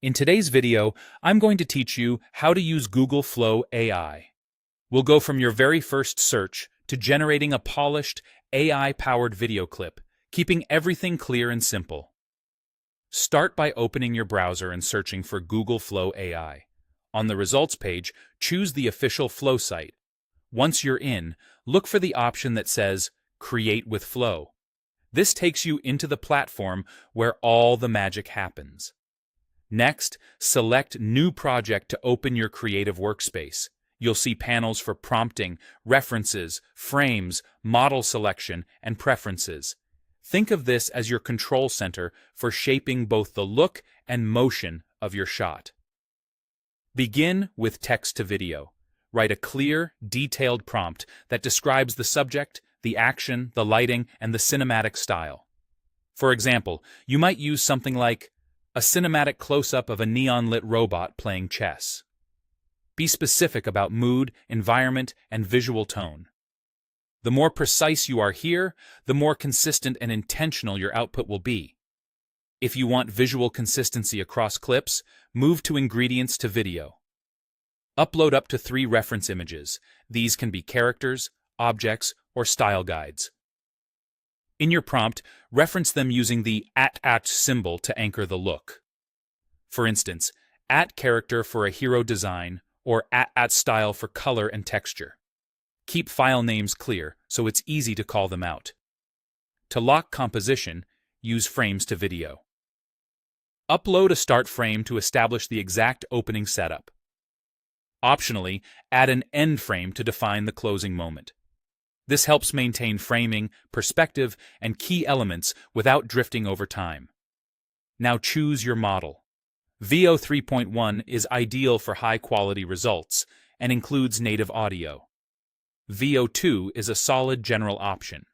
In today's video, I'm going to teach you how to use Google Flow AI. We'll go from your very first search to generating a polished, AI-powered video clip, keeping everything clear and simple. Start by opening your browser and searching for Google Flow AI. On the results page, choose the official Flow site. Once you're in, look for the option that says Create with Flow. This takes you into the platform where all the magic happens. Next, select New Project to open your creative workspace. You'll see panels for prompting, references, frames, model selection, and preferences. Think of this as your control center for shaping both the look and motion of your shot. Begin with text to video. Write a clear, detailed prompt that describes the subject, the action, the lighting, and the cinematic style. For example, you might use something like a cinematic close-up of a neon-lit robot playing chess. Be specific about mood, environment, and visual tone. The more precise you are here, the more consistent and intentional your output will be. If you want visual consistency across clips, move to Ingredients to Video. Upload up to 3 reference images. These can be characters, objects, or style guides. In your prompt, reference them using the @ symbol to anchor the look. For instance, @character for a hero design or @style for color and texture. Keep file names clear so it's easy to call them out. To lock composition, use frames to video. Upload a start frame to establish the exact opening setup. Optionally, add an end frame to define the closing moment. This helps maintain framing, perspective, and key elements without drifting over time. Now choose your model. VO 3.1 is ideal for high-quality results and includes native audio. VO 2 is a solid general option.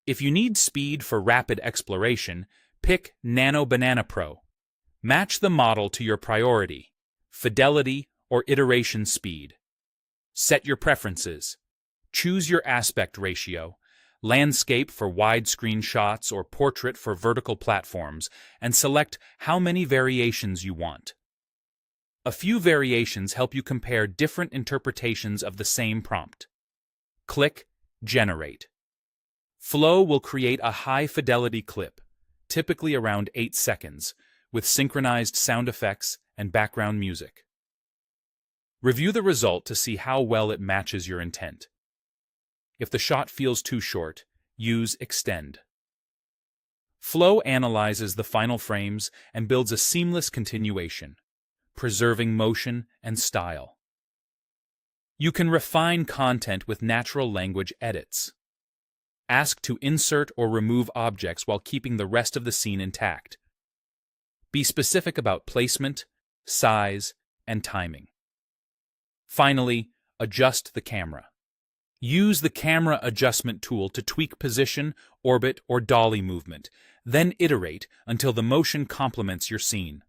If you need speed for rapid exploration, pick Nano Banana Pro. Match the model to your priority, fidelity, or iteration speed. Set your preferences. Choose your aspect ratio, landscape for widescreen shots or portrait for vertical platforms, and select how many variations you want. A few variations help you compare different interpretations of the same prompt. Click Generate. Flow will create a high-fidelity clip, typically around 8 seconds, with synchronized sound effects and background music. Review the result to see how well it matches your intent. If the shot feels too short, use Extend. Flow analyzes the final frames and builds a seamless continuation, preserving motion and style. You can refine content with natural language edits. Ask to insert or remove objects while keeping the rest of the scene intact. Be specific about placement, size, and timing. Finally, adjust the camera. Use the camera adjustment tool to tweak position, orbit, or dolly movement, then iterate until the motion complements your scene.